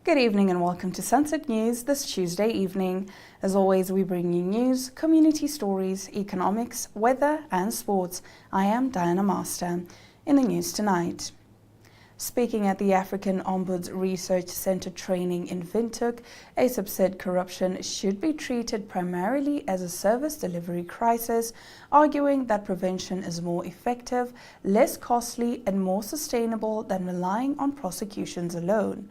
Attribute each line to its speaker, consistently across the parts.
Speaker 1: Good evening and welcome to Sunset News this Tuesday evening. As always, we bring you news, community stories, economics, weather and sports. I am Diana Master. In the news tonight, speaking at the African Ombuds Research Centre training in Windhoek, ASAP said corruption should be treated primarily as a service delivery crisis, arguing that prevention is more effective, less costly and more sustainable than relying on prosecutions alone.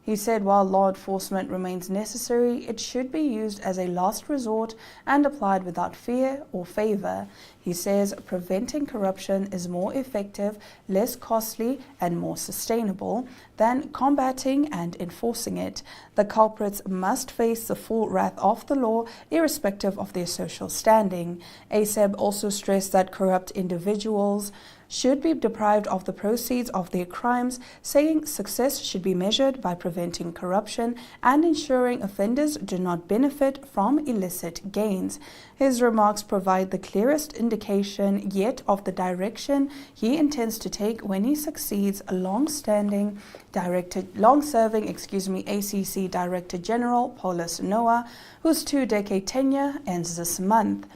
Speaker 1: He said while law enforcement remains necessary, it should be used as a last resort and applied without fear or favor. He says preventing corruption is more effective, less costly and more sustainable than combating and enforcing it. The culprits must face the full wrath of the law, irrespective of their social standing. ASAP also stressed that corrupt individuals should be deprived of the proceeds of their crimes, saying success should be measured by preventing corruption and ensuring offenders do not benefit from illicit gains. His remarks provide the clearest indication yet of the direction he intends to take when he succeeds long-serving ACC Director General Paulus Noah, whose 2-decade tenure ends this month.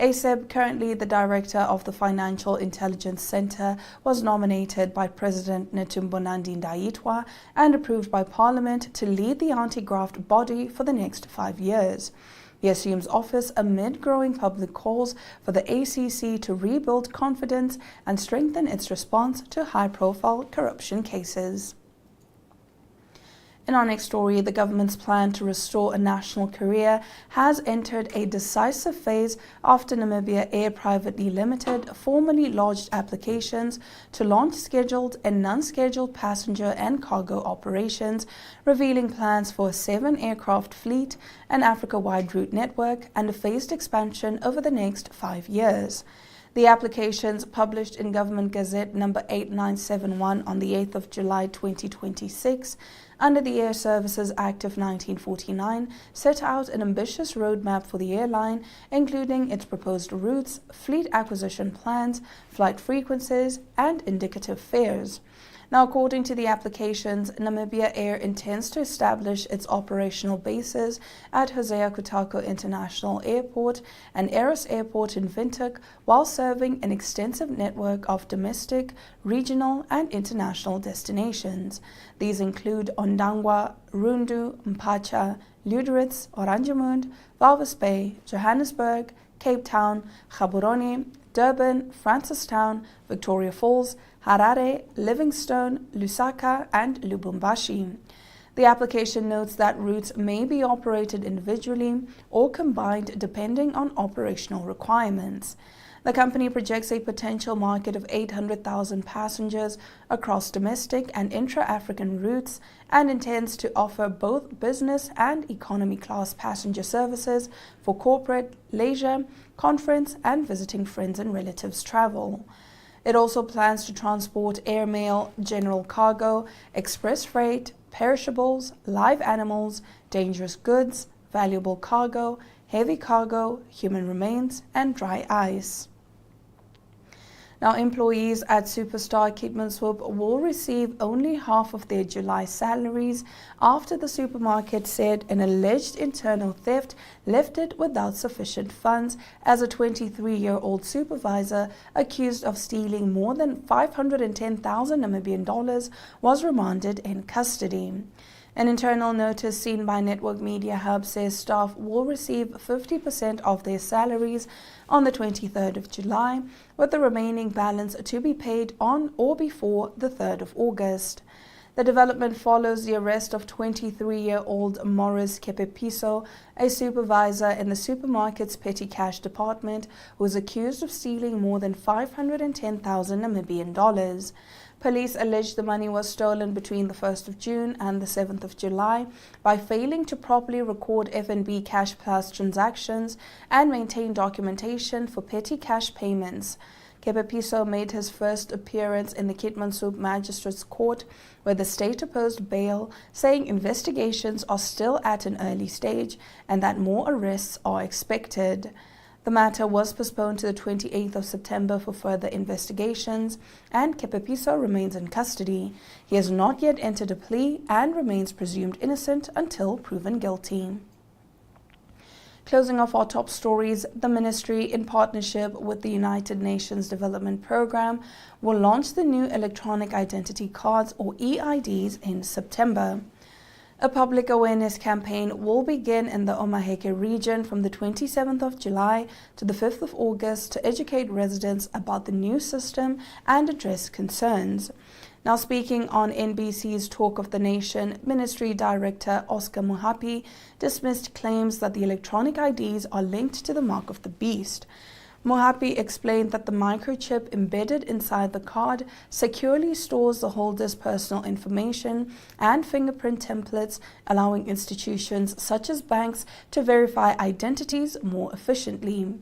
Speaker 1: ASAP, currently the director of the Financial Intelligence Center, was nominated by President Netumbonandi Ndaitwah and approved by Parliament to lead the anti-graft body for the next 5 years. He assumes office amid growing public calls for the ACC to rebuild confidence and strengthen its response to high-profile corruption cases. In our next story, the government's plan to restore a national career has entered a decisive phase after Namibia Air Privately Limited formally lodged applications to launch scheduled and non-scheduled passenger and cargo operations, revealing plans for a 7-aircraft fleet, an Africa-wide route network, and a phased expansion over the next 5 years. The applications, published in Government Gazette number 8971 on the 8th of July 2026, under the Air Services Act of 1949, set out an ambitious roadmap for the airline, including its proposed routes, fleet acquisition plans, flight frequencies, and indicative fares. Now, according to the applications, Namibia Air intends to establish its operational bases at Hosea Kutako International Airport and Eros Airport in Windhoek, while serving an extensive network of domestic, regional, and international destinations. These include Ondangwa, Rundu, Mpacha, Luderitz, Oranjemund, Walvis Bay, Johannesburg, Cape Town, Gaborone, Durban, Francistown, Victoria Falls, Harare, Livingstone, Lusaka, and Lubumbashi. The application notes that routes may be operated individually or combined depending on operational requirements. The company projects a potential market of 800,000 passengers across domestic and intra-African routes and intends to offer both business and economy class passenger services for corporate, leisure, conference, and visiting friends and relatives travel. It also plans to transport airmail, general cargo, express freight, perishables, live animals, dangerous goods, valuable cargo, heavy cargo, human remains, and dry ice. Now, employees at Superstar Keetmanshoop will receive only half of their July salaries after the supermarket said an alleged internal theft left it without sufficient funds, as a 23-year-old supervisor accused of stealing more than 510,000 Namibian dollars was remanded in custody. An internal notice seen by Network Media Hub says staff will receive 50% of their salaries on the 23rd of July, with the remaining balance to be paid on or before the 3rd of August. The development follows the arrest of 23-year-old Morris Kepepiso, a supervisor in the supermarket's petty cash department, who was accused of stealing more than 510,000 Namibian dollars. Police allege the money was stolen between the 1st of June and the 7th of July by failing to properly record FNB Cash Plus transactions and maintain documentation for petty cash payments. Kepepiso made his first appearance in the Keetmanshoop Magistrates Court, where the state opposed bail, saying investigations are still at an early stage and that more arrests are expected. The matter was postponed to the 28th of September for further investigations, and Kepepiso remains in custody. He has not yet entered a plea and remains presumed innocent until proven guilty. Closing off our top stories, the ministry, in partnership with the United Nations Development Programme, will launch the new electronic identity cards, or EIDs, in September. A public awareness campaign will begin in the Omaheke region from the 27th of July to the 5th of August to educate residents about the new system and address concerns. Now, speaking on NBC's Talk of the Nation, Ministry Director Oscar Mohapi dismissed claims that the electronic IDs are linked to the mark of the beast. Mohapi explained that the microchip embedded inside the card securely stores the holder's personal information and fingerprint templates, allowing institutions such as banks to verify identities more efficiently.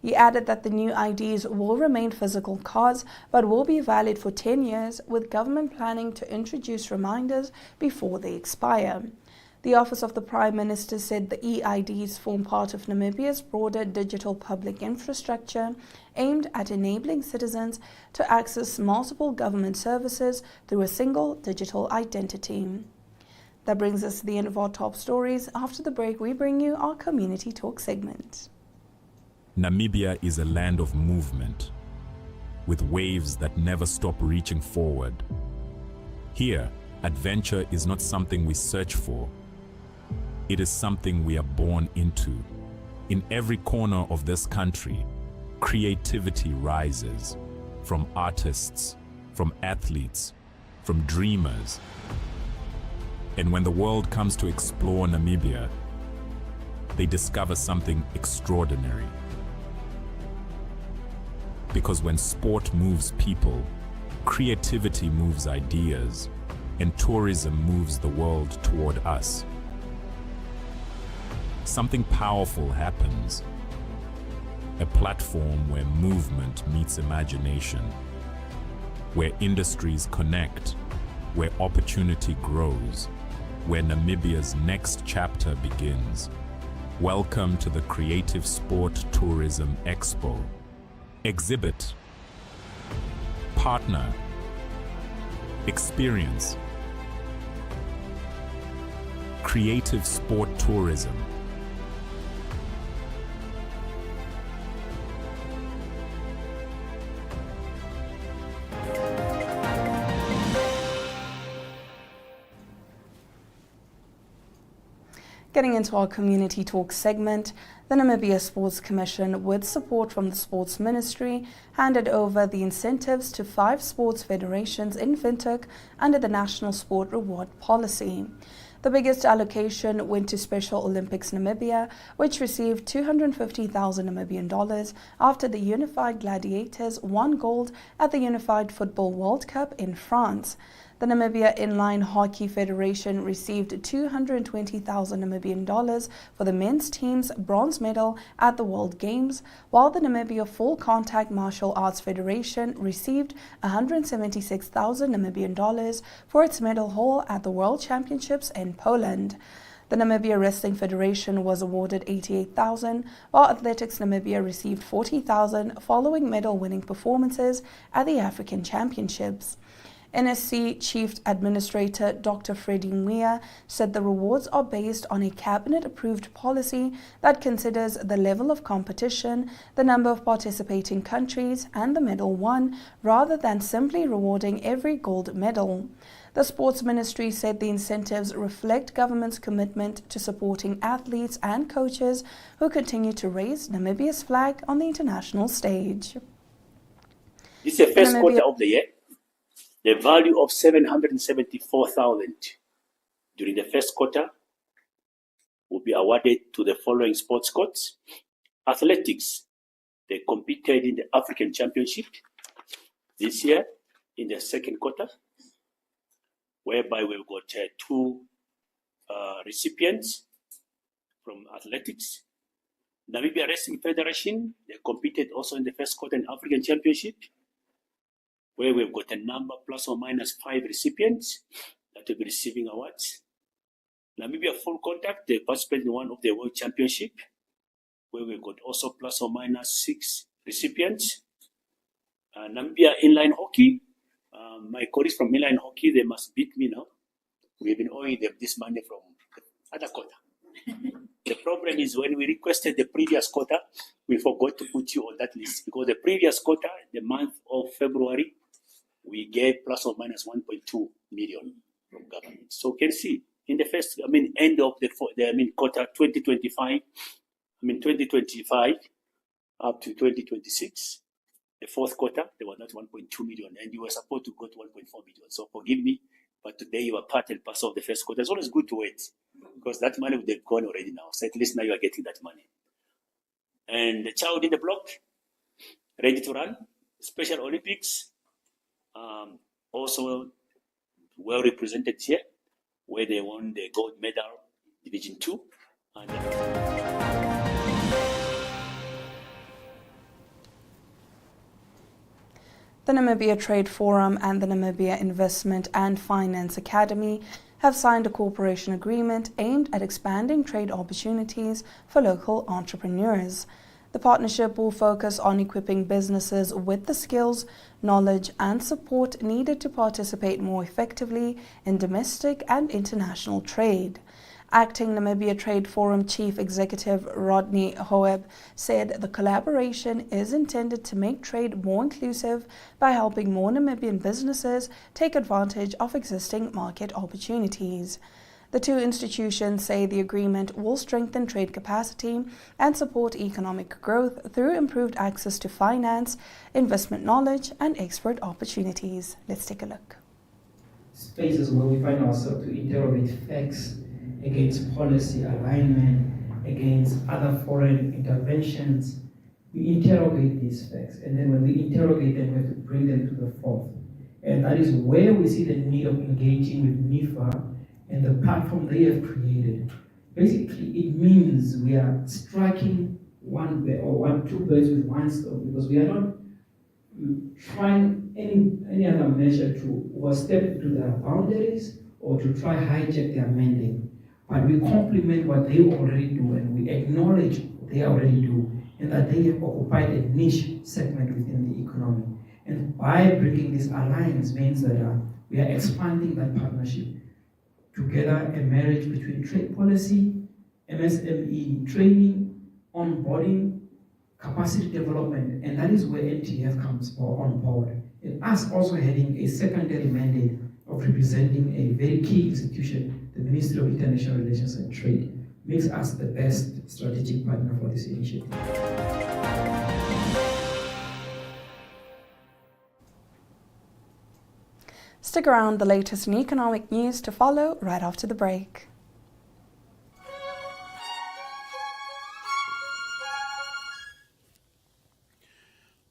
Speaker 1: He added that the new IDs will remain physical cards but will be valid for 10 years, with government planning to introduce reminders before they expire. The Office of the Prime Minister said the EIDs form part of Namibia's broader digital public infrastructure aimed at enabling citizens to access multiple government services through a single digital identity. That brings us to the end of our top stories. After the break, we bring you our Community Talk segment.
Speaker 2: Namibia is a land of movement, with waves that never stop reaching forward. Here, adventure is not something we search for. It is something we are born into. In every corner of this country, creativity rises, from artists, from athletes, from dreamers. And when the world comes to explore Namibia, they discover something extraordinary. Because when sport moves people, creativity moves ideas, and tourism moves the world toward us. Something powerful happens. A platform where movement meets imagination, where industries connect, where opportunity grows, where Namibia's next chapter begins. Welcome to the Creative Sport Tourism Expo. Exhibit, partner, experience. Creative Sport Tourism.
Speaker 1: Getting into our Community Talk segment, the Namibia Sports Commission, with support from the Sports Ministry, handed over the incentives to 5 sports federations in Windhoek under the National Sport Reward Policy. The biggest allocation went to Special Olympics Namibia, which received 250,000 Namibian dollars after the Unified Gladiators won gold at the Unified Football World Cup in France. The Namibia Inline Hockey Federation received 220,000 Namibian dollars for the men's team's bronze medal at the World Games, while the Namibia Full Contact Martial Arts Federation received 176,000 Namibian dollars for its medal haul at the World Championships in Poland. The Namibia Wrestling Federation was awarded 88,000, while Athletics Namibia received 40,000 following medal-winning performances at the African Championships. NSC Chief Administrator Dr. Freddie Mwia said the rewards are based on a cabinet-approved policy that considers the level of competition, the number of participating countries, and the medal won, rather than simply rewarding every gold medal. The Sports Ministry said the incentives reflect government's commitment to supporting athletes and coaches who continue to raise Namibia's flag on the international stage.
Speaker 3: This is the first quarter of the year. The value of 774,000 during the first quarter will be awarded to the following sports codes. Athletics, they competed in the African Championship this year in the second quarter, whereby we've got 2 recipients from athletics. Namibia Wrestling Federation, they competed also in the first quarter in African Championship, where we've got a number plus or minus 5 recipients that will be receiving awards. Namibia Full Contact, they participated in one of the World Championship, where we got also plus or minus 6 recipients. Namibia inline hockey. My colleagues from inline hockey, they must beat me now. We've been owing them this money from the other quarter. The problem is when we requested the previous quarter, we forgot to put you on that list because the previous quarter, the month of February, we gave plus or minus 1.2 million from government. So you can see in the first, end of the quarter 2025, 2025 up to 2026, the fourth quarter, there was not 1.2 million, and you were supposed to go to 1.4 million. So forgive me, but today you are part and parcel of the first quarter. It's always good to wait because that money would have gone already now. So at least now you are getting that money. And the child in the block, ready to run, Special Olympics, also well represented here, where they won the gold medal, Division 2. And
Speaker 1: the Namibia Trade Forum and the Namibia Investment and Finance Academy have signed a cooperation agreement aimed at expanding trade opportunities for local entrepreneurs. The partnership will focus on equipping businesses with the skills, knowledge and support needed to participate more effectively in domestic and international trade. Acting Namibia Trade Forum Chief Executive Rodney Hoeb said the collaboration is intended to make trade more inclusive by helping more Namibian businesses take advantage of existing market opportunities. The two institutions say the agreement will strengthen trade capacity and support economic growth through improved access to finance, investment knowledge and export opportunities. Let's take a look.
Speaker 4: Spaces where we find ourselves to interrogate facts against policy alignment, against other foreign interventions. We interrogate these facts, and then when we interrogate them, we have to bring them to the forth. And that is where we see the need of engaging with NIFA and the platform they have created. Basically, it means we are striking two birds with one stone, because we are not trying any other measure to overstep into their boundaries or to try hijack their mandate. But we complement what they already do, and we acknowledge what they already do, and that they have occupied a niche segment within the economy. And by bringing this alliance means that we are expanding that partnership. Together, a marriage between trade policy, MSME training, onboarding, capacity development, and that is where NTF comes on board. And us also having a secondary mandate of representing a very key institution, the Ministry of International Relations and Trade, makes us the best strategic partner for this initiative.
Speaker 1: Stick around, the latest in economic news to follow right after the break.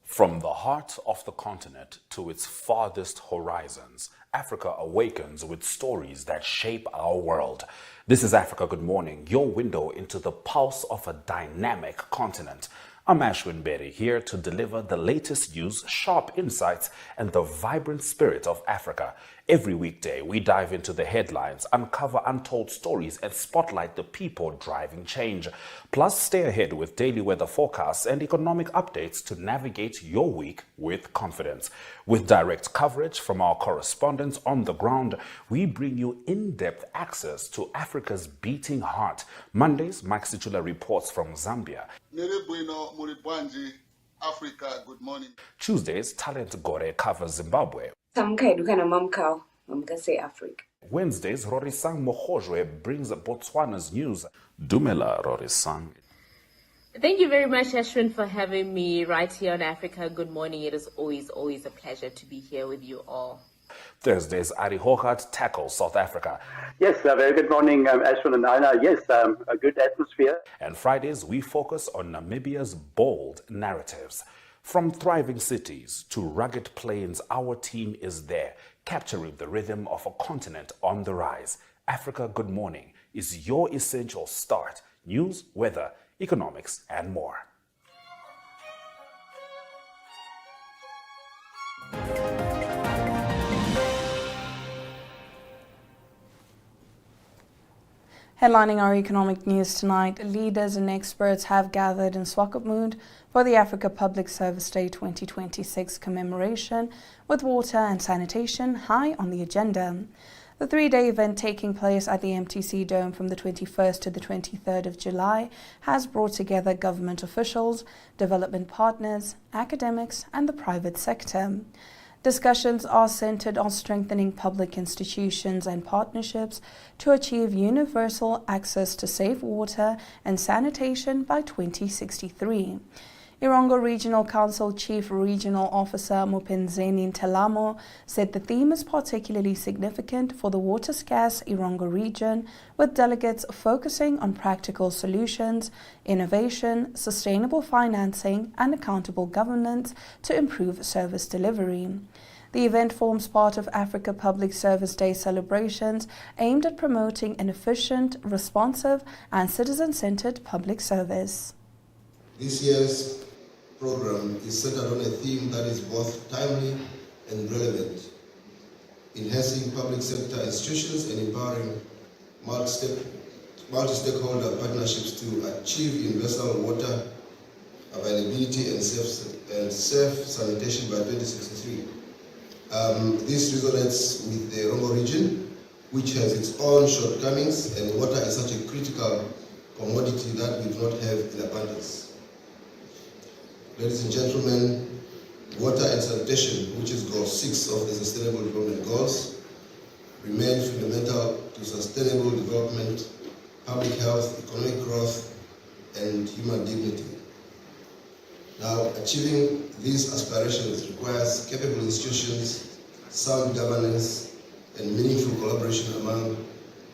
Speaker 2: From the heart of the continent to its farthest horizons, Africa awakens with stories that shape our world. This is Africa Good Morning, your window into the pulse of a dynamic continent. I'm Ashwin Berry, here to deliver the latest news, sharp insights, and the vibrant spirit of Africa. Every weekday, we dive into the headlines, uncover untold stories, and spotlight the people driving change. Plus, stay ahead with daily weather forecasts and economic updates to navigate your week with confidence. With direct coverage from our correspondents on the ground, we bring you in-depth access to Africa's beating heart. Mondays, Mike Situla reports from Zambia.
Speaker 5: Africa Good Morning.
Speaker 2: Tuesdays, Talent Gore covers Zimbabwe. Wednesdays, Rorisang Mohojwe brings Botswana's news. Dumela, Rorisang.
Speaker 6: Thank you very much, Ashwin, for having me right here on Africa Good Morning. It is always a pleasure to be here with you all.
Speaker 2: Thursdays, Ari Hogarth tackles South Africa.
Speaker 7: Yes, very good morning, Ashwin and Aina. Yes, a good atmosphere.
Speaker 2: And Fridays, we focus on Namibia's bold narratives. From thriving cities to rugged plains, our team is there, capturing the rhythm of a continent on the rise. Africa Good Morning is your essential start. News, weather, economics, and more.
Speaker 1: Headlining our economic news tonight, leaders and experts have gathered in Swakopmund for the Africa Public Service Day 2026 commemoration, with water and sanitation high on the agenda. The three-day event taking place at the MTC Dome from the 21st to the 23rd of July has brought together government officials, development partners, academics, and the private sector. Discussions are centered on strengthening public institutions and partnerships to achieve universal access to safe water and sanitation by 2063. Irongo Regional Council Chief Regional Officer Mupenzeni Ntelamo said the theme is particularly significant for the water-scarce Irongo region, with delegates focusing on practical solutions, innovation, sustainable financing, and accountable governance to improve service delivery. The event forms part of Africa Public Service Day celebrations aimed at promoting an efficient, responsive, and citizen-centered public service.
Speaker 8: This year's program is centered on a theme that is both timely and relevant, enhancing public sector institutions and empowering multi-stakeholder partnerships to achieve universal water availability and safe sanitation by 2063. This resonates with the Irongo region, which has its own shortcomings, and water is such a critical commodity that we do not have in abundance. Ladies and gentlemen, water and sanitation, which is Goal 6 of the Sustainable Development Goals, remain fundamental to sustainable development, public health, economic growth, and human dignity. Now, achieving these aspirations requires capable institutions, sound governance, and meaningful collaboration among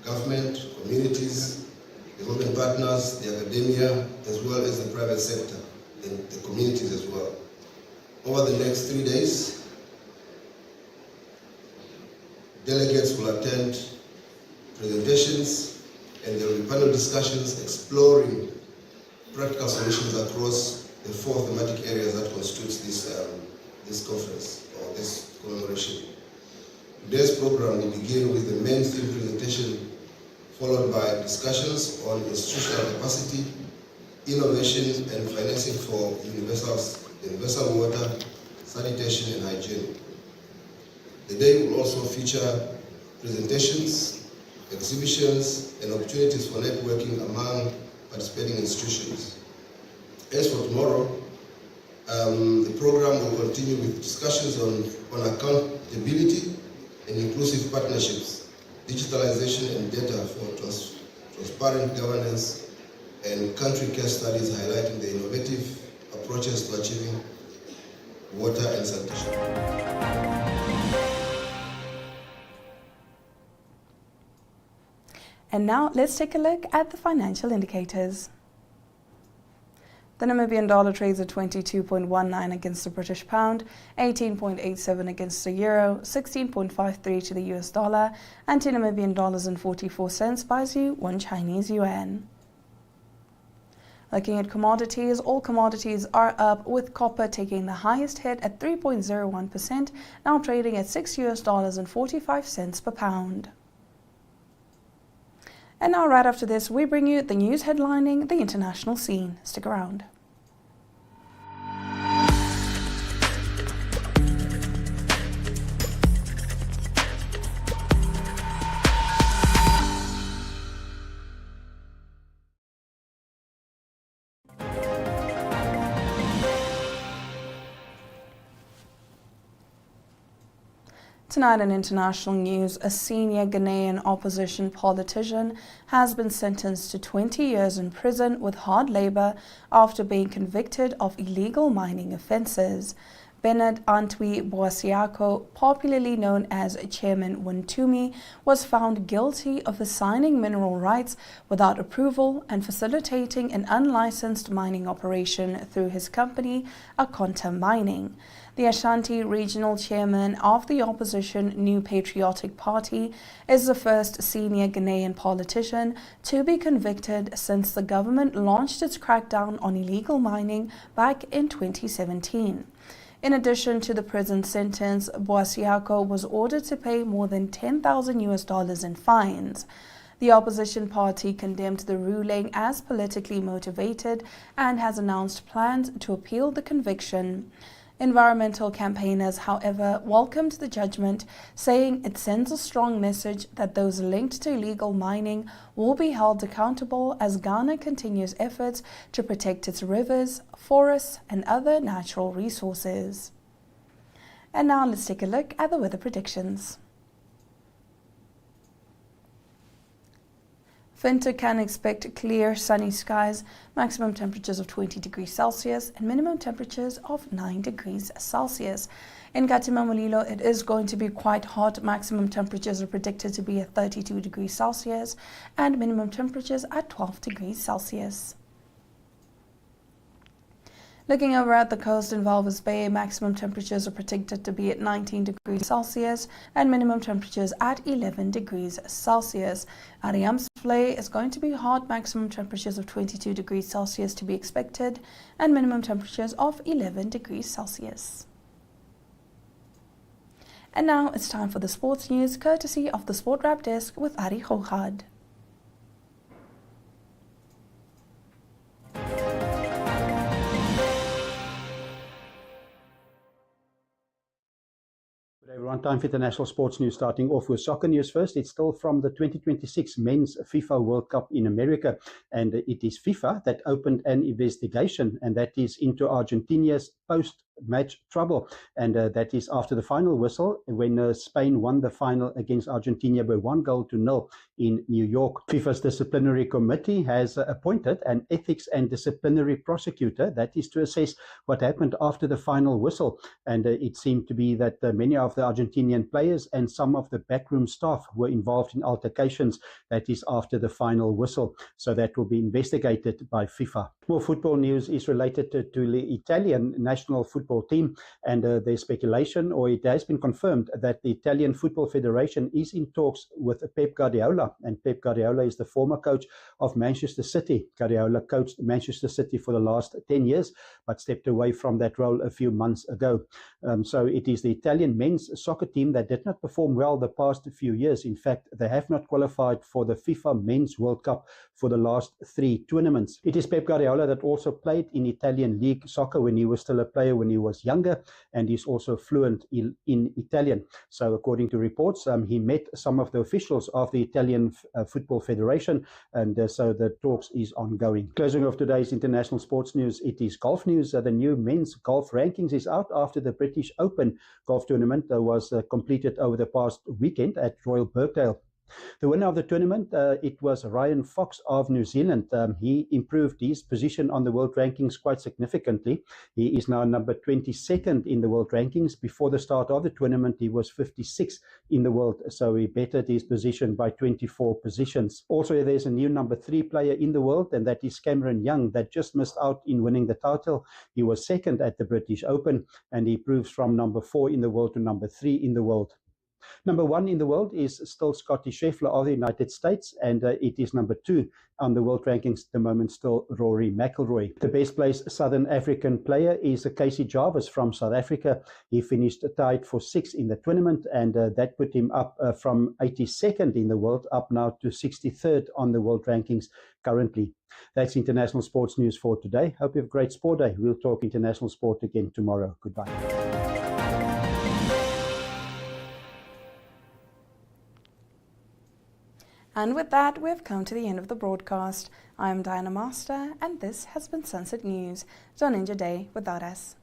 Speaker 8: government, communities, development partners, the academia, as well as the private sector, and the communities as well. Over the next 3 days, delegates will attend presentations and there will be panel discussions exploring practical solutions across the 4 thematic areas that constitutes this conference or this commemoration. Today's program will begin with the main theme presentation, followed by discussions on institutional capacity, innovation, and financing for universal water, sanitation, and hygiene. The day will also feature presentations, exhibitions, and opportunities for networking among participating institutions. As for tomorrow, the program will continue with discussions on accountability and inclusive partnerships, digitalization and data for transparent governance, and country case studies highlighting the innovative approaches to achieving water and sanitation.
Speaker 1: And now let's take a look at the financial indicators. The Namibian dollar trades at 22.19 against the British pound, 18.87 against the euro, 16.53 to the US dollar, and 2 Namibian dollars and 44 cents buys you 1 Chinese yuan. Looking at commodities, all commodities are up, with copper taking the highest hit at 3.01%, now trading at $6.45 per pound. And now, right after this, we bring you the news headlining the international scene. Stick around. Tonight in international news, a senior Ghanaian opposition politician has been sentenced to 20 years in prison with hard labor after being convicted of illegal mining offences. Bernard Antwi Boasiako, popularly known as Chairman Wintumi, was found guilty of assigning mineral rights without approval and facilitating an unlicensed mining operation through his company, Akonta Mining. The Ashanti regional chairman of the opposition New Patriotic Party is the first senior Ghanaian politician to be convicted since the government launched its crackdown on illegal mining back in 2017. In addition to the prison sentence, Boasiako was ordered to pay more than $10,000 in fines. The opposition party condemned the ruling as politically motivated and has announced plans to appeal the conviction. Environmental campaigners, however, welcomed the judgment, saying it sends a strong message that those linked to illegal mining will be held accountable as Ghana continues efforts to protect its rivers, forests, and other natural resources. And now let's take a look at the weather predictions. Winter can expect clear, sunny skies, maximum temperatures of 20 degrees Celsius and minimum temperatures of 9 degrees Celsius. In Katimamulilo, it is going to be quite hot. Maximum temperatures are predicted to be at 32 degrees Celsius and minimum temperatures at 12 degrees Celsius. Looking over at the coast in Walvis Bay, maximum temperatures are predicted to be at 19 degrees Celsius and minimum temperatures at 11 degrees Celsius. At Yamsflay, it's going to be hot, maximum temperatures of 22 degrees Celsius to be expected and minimum temperatures of 11 degrees Celsius. And now it's time for the sports news, courtesy of the Sport Wrap Desk with Ari Hochad.
Speaker 9: Everyone, time for international sports news, starting off with soccer news first. It's still from the 2026 Men's FIFA World Cup in America, and it is FIFA that opened an investigation, and that is into Argentina's post-match trouble, and that is after the final whistle when Spain won the final against Argentina by 1-0 in New York. FIFA's disciplinary committee has appointed an ethics and disciplinary prosecutor that is to assess what happened after the final whistle, and it seemed to be that many of the Argentinian players and some of the backroom staff were involved in altercations that is after the final whistle, so that will be investigated by FIFA. More football news is related to the Italian national football team, and there's speculation, or it has been confirmed, that the Italian Football Federation is in talks with Pep Guardiola, and Pep Guardiola is the former coach of Manchester City. Guardiola coached Manchester City for the last 10 years, but stepped away from that role a few months ago. So it is the Italian men's soccer team that did not perform well the past few years. In fact, they have not qualified for the FIFA Men's World Cup for the last 3 tournaments. It is Pep Guardiola that also played in Italian league soccer when he was still a player, when he was younger, and he's also fluent in Italian. So according to reports, he met some of the officials of the Italian Football Federation, and so the talks is ongoing. Closing of today's international sports news, it is golf news. The new men's golf rankings is out after the British Open golf tournament was completed over the past weekend at Royal Birkdale. The winner of the tournament, it was Ryan Fox of New Zealand. He improved his position on the world rankings quite significantly. He is now number 22nd in the world rankings. Before the start of the tournament, he was 56 in the world, so he bettered his position by 24 positions. Also, there's a new number 3 player in the world, and that is Cameron Young, that just missed out in winning the title. He was second at the British Open, and he improves from number 4 in the world to number 3 in the world. Number 1 in the world is still Scotty Scheffler of the United States, and it is number 2 on the world rankings at the moment, still Rory McIlroy. The best placed Southern African player is Casey Jarvis from South Africa. He finished tied for 6th in the tournament, and that put him up from 82nd in the world, up now to 63rd on the world rankings currently. That's international sports news for today. Hope you have a great sport day. We'll talk international sport again tomorrow. Goodbye.
Speaker 1: And with that, we've come to the end of the broadcast. I am Diana Master, and this has been Sunset News. Don't end your day without us.